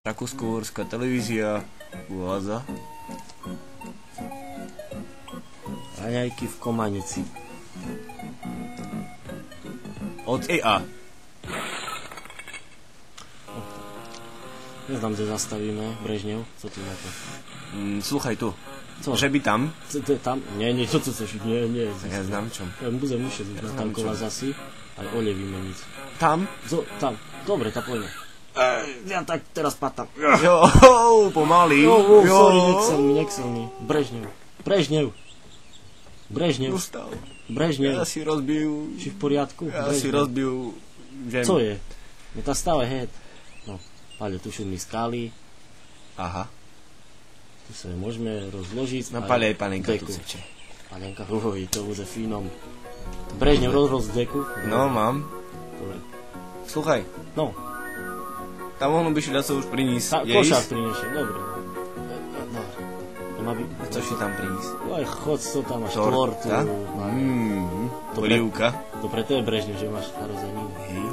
Rakúsko-uhorská televízia uvádza Raňajky v Komanici. od EA. Neznám, kde zastavíme. Brežnev, co ty na to? Słuchaj tu, Co? že by tam, Co to je tam? Nie, čo chceš? Nie. ja znam čom. Ja budem musieť natankovať zasi, aj olej vymeniť. Tam? Tam. Dobre, tak poďme. Ja tak teraz patam. Jo, pomaly. Sorry, nechcel mi. Brežnev. Ustav. Brežnev. Ja si rozbiju. Si v poriadku? Ja si rozbiju. Co je? Je tá stále head. No, ale tu sú mi skály. Aha. Tu sa môžeme rozložiť. Na pale aj panenka tu seče. Panenka, to bude fínom. Brežnev rozroz deku. No, mám. Dobre. Sluchaj, No, tam ono by si dať sa už priniesť. košák prinešie, dobre. To má byť... Co si tam priniesť? Aj chod, co tam máš, tortu. Polivka. To pre tebe Brežnev, že máš narozeniny. Hej.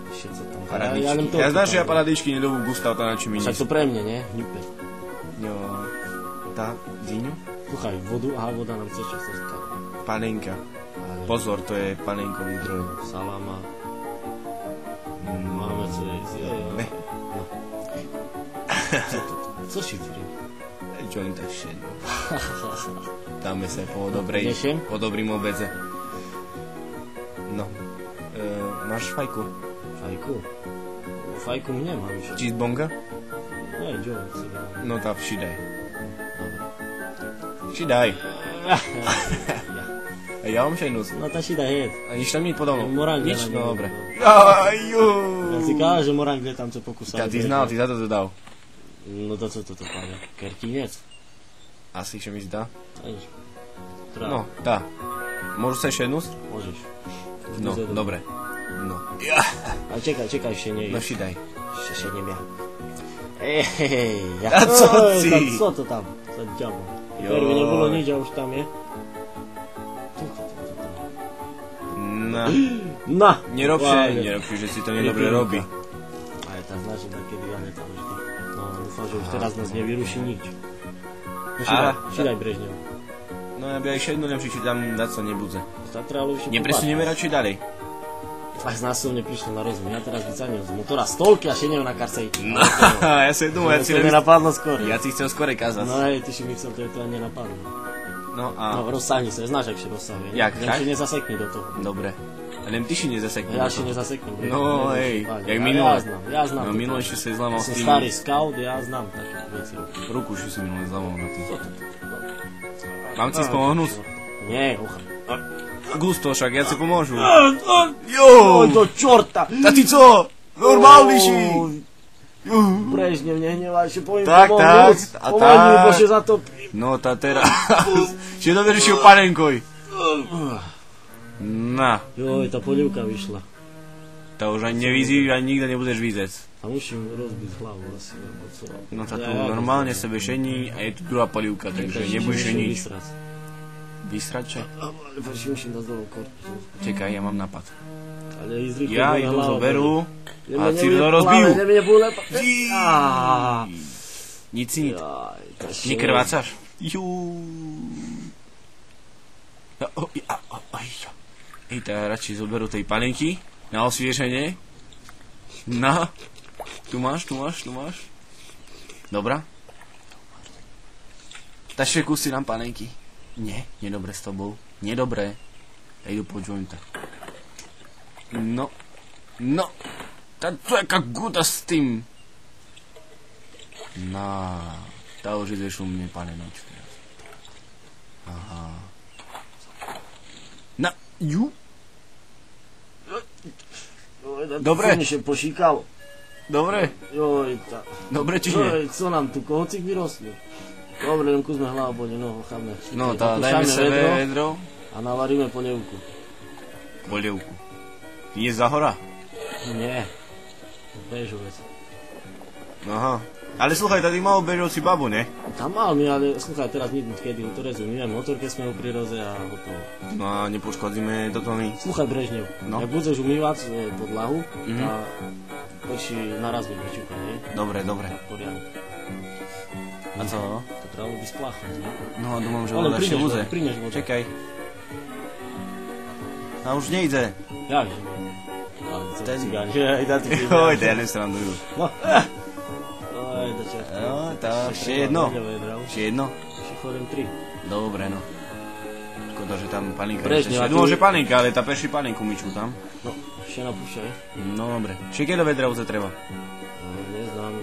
Všetko tam. Paradičky. Ja znaš, že ja paradičky nedovú Gustav, to na čím mi Však to pre mne, nie? Hňupe. Jo. Tá, Ziňu? Sluchaj, voda nám teče z toho. Panenka. Pozor, to je panenkový zdroj. Salama. Máme co jesť. Ne. Co si pri? Joint ešte. Dáme sa po dobrým obedze. No. Máš fajku? Fajku? Fajku nemám. Cheesebonga? Nie, joint. No tá všidaj. Všidaj. Ja mám šajnus. No tá šida je. A nič tam nie podal. Morang. Nič? No dobre. Ja si kážem, že Morang je tam, co pokusal. Ty znal, ty za to dal. No to co toto, páne? Kertinec? Asi, že mi zdá. Nič. No, tá. Môžu sa šajnus? Môžeš. No, dobre. No. Ale čekaj, ešte nie je. No všidaj. Ešte nemia. A co si? Co to tam? Za ďabo. Jo. Pervi nebolo nič a už tam je. Na. Nerob že si to nedobre robí. Ale tá zná, že takedy ja tam vždy. No, dúfam, že už teraz nás nevyruší nič. Šidaj Brežnev. No ja by aj šednú lepšie, či tam dať sa nebudze. Zatralo ešte Nepresunieme radšej ďalej. Až znásobne prišlo na rozum. Ja teraz vycáňujem z motora stolky a šednev na karcejti. No, ja si думаю, ja si to nenapadlo skôr. Ja si chcel skôr kázať. No hej, ty si mi chcel, to je to ani nenapadlo. No a... No, rozsáhni sa, znáš, ak si rozsahuje. Jak, tak? Si nezasekni do toho. Dobre. Len ty si nezasekni. Ja si nezaseknem. No hej, jak minule. Ja znam. No minule ešte si zlamal s tým. tým. Som starý scout, ja znam také veci. Ruku ešte si minule zlamal na tým. Mám ti spomohnúť? Nie, ucha. Gusto, však ja si pomôžu. Oj, do čorta! A ty co? Normálny si! Brežnev, nehnevaj, že poviem tak, pomôcť. a Pomôž mi, tak. bože, za to. No, tá teraz. Čiže to vyriešil panenkoj. Na. Joj, tá polievka vyšla. To už ani nevyzíš, ani nikde nebudeš vyzec. A musím rozbiť hlavu asi. No tá tu normálne sebe šení a je tu druhá polievka, takže nebudeš šeniť. Vysrať čo? Ale musím dať dole kortu. Čekaj, ja mám nápad. Ale ísť rýchlo. Ja idú zoberú a si to rozbijú. Nic si nic. Nekrvácaš? Ej, tak radšej zoberú tej panenky na osviešenie. Na. Tu máš. Dobrá. Tašie kusy nám panenky. Nie, nedobre s tobou. Nedobre. Ja idú po jointa. No. Tá to je jaká guda s tým. Tá už ideš u mne, panenočka. Aha. Dobre. Som pošíkal. Dobre. Joj, tá. Dobre, či nie? Co nám tu, kohocik vyrostli? Dobre, len kúsme hlavobolne, no, cháme. No, tá, dajme sebe vedro. A navaríme polievku. Polievku. Nie z zahora? Nie. Bežovec. Aha. Ale sluchaj, tady mal bežovci babu, ne? Tam mal mi, ale sluchaj, teraz nič, kedy to rezumíme motor, keď sme ho pri roze a hotovo. No a nepoškodzíme toto my. Sluchaj, Brežnev, no. Ak budeš umývať podlahu, a poďši naraz byť vyčúka, nie? Dobre, dobre. Poriadne. A co? To trebalo by spláchnuť, ne? No a dúfam, že Ale voda ešte buze. Prinieš vodu. Čekaj. A už nejde. Jak, že nie? Ale to Ten- cigán, že aj dá ty Oj, to ja nesrandujú. No. Oj, do čerta. No, to ešte jedno. Ešte jedno? Ešte chodím 3. Dobre, no. Škoda, že tam paninka Brežne, ešte. a ty- Dúfam, že paninka, ale tá peši paninku mičú tam. No, ešte napúšťaj. No, dobre. Či keď do vedravce treba? No, neznám.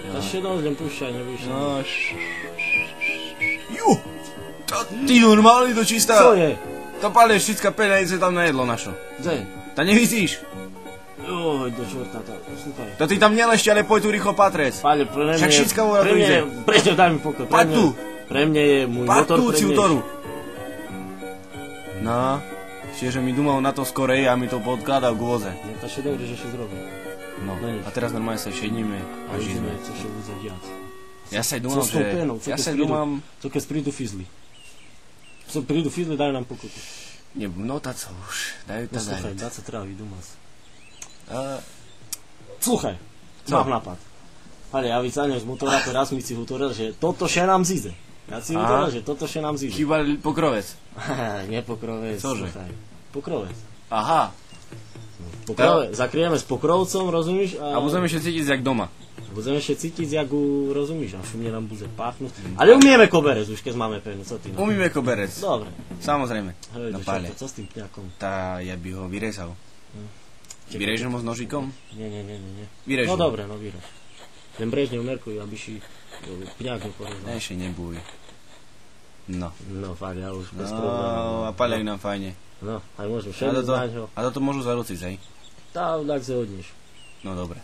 Ta ešte dosť, len púšťaj, nebudeš. No, Ju! Ty normálny to čistá. Co je? To paleštická pena ide tam na jedlo našo. Kde? Ta nevidíš? Oj, do čorta, slúchaj. To ty tam nelešti, ale poď tu rýchlo patrec. Páľo, pre mňa... Však všetká voda tu ide. Prečo, daj mi pokoj. Paď tu. Pre mňa je môj Paď motor tu, pre mňa. ciutoru. No, čiže mi dumal na to skorej a mi to podkladal k voze. No, to ešte dobre, že ešte zrobím. No, No nič. a teraz normálne sa šedníme a A žijeme. ideme, co ešte bude diať. Ja sa aj Co dumám, s tou že... pénou? Co Ja keď sa aj prídu? dumám... Co keď prídu fizli? Co prídu fizli, dajú nám pokutu. No tá co už, dajú No tá sluchaj, dať. dá sa tráviť doma. A, Sluchaj, Co? mám nápad. Ale ja vycáňam z motora, teraz mi si hovoril, že toto še nám zíde. Ja si Aha. hovoril, že toto še nám zíde. Chýba pokrovec. Nie pokrovec, Cože? sluchaj. Pokrovec. Aha, Pokrovec. Zakryjeme s pokrovcom, rozumíš? a budeme ešte cítiť jak doma. Budeme ešte cítiť, jak ju rozumíš, a šumne nám bude páchnuť. Ale umieme koberec, už keď máme pevnú, co ty? No? Umíme koberec. Dobre. Samozrejme. Hej, Na čo, pále. co s tým pňakom? Tá, ja by ho vyrezal. Vyrežem ho s nožikom? Nie. Vyrežem. No dobre, no vyrež. Len brežne umerkuj, aby si pňak neporezal. Ešte nebúj. No. No fakt, ja už bez problémov. No, a paliajú nám fajne. No, aj môžem A všetko toto, znať ho. a toto môžu zaruciť, hej? Tá, tak sa hodneš. No dobre.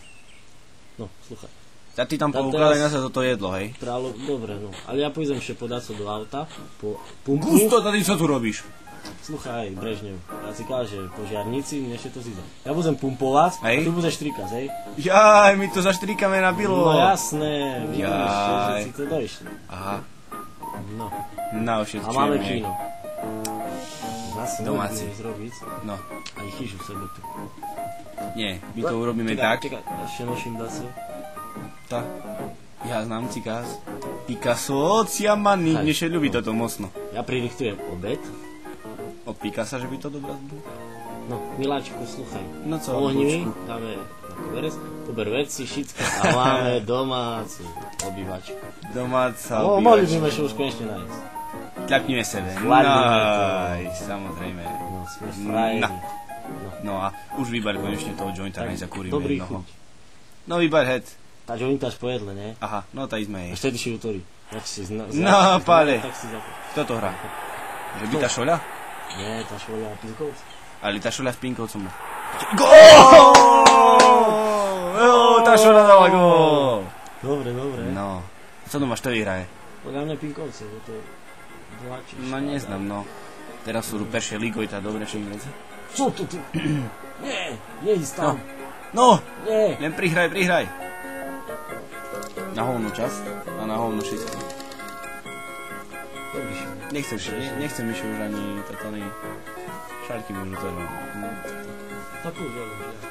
No, sluchaj. A ty tam Tá poukladaj teraz- na sa toto jedlo, hej? Trálo, dobre, no. Ale ja pôjdem ešte podať sa do auta, po pumpu. Gusto, tady čo tu robíš? Sluchaj, Brežnev, ja si káže, požiarníci, mne ešte to zíde. Ja budem pumpovať, Hej. a ty budeš trikať, hej? Jaj, my to zaštrikame na bilo. No jasné, vidíš, Jaj. že si to došli. Aha, No, na a ošetrujeme. máme kino. Zase Domáci. môžeme zrobiť No, aj chyžu v sobotu. nie, my to urobíme tak. Čakaj, ešte nosím dace. Tá. Ja znám cikás. Picasso, ciamani, Hej. mne še ľubí toto mocno. Ja pririchtujem obed. Od Picasa, že by to dobrá zbudla? No, Miláčku, sluchaj. No co, Ohni mi, Bočku? dáme na koberec, pober veci, všetko a máme domácu obývačku. Domáca No, mohli by obývačka. sme sa už konečne nájsť. Kľapnime sebe. Chladnime to. Samozrejme. No, sme frajeri. No. No a už vybar konečne toho jointa, Tak, nech zakúrime dobrý jednoho. chuť. No vybar head. Tá jointa až po jedle, ne? Aha, no tá sme A jej. vtedy si utorí. Jak si No, pále. Tak si zapol. Kto to hrá? Že by tá šoľa? Nie, tá švolia Pinkovc. Ale tá šoľa s Pinkovcom. Gól! Tá šoľa dala gól! Dobre. No. Co tu máš, to vyhraje? Podľa mňa Pinkovce, bo to dlačíš. No neznám, no. Teraz sú peršie ligoj, tá dobre všetky veci. Čo to ty? Nie, neísť tam. No, Nie. len prihraj. Na hovnú časť a na hovnú všetko. Dobrý šum. Nechcem ešte už ani tatony šarky môžu to robiť. Tak už, ale ja.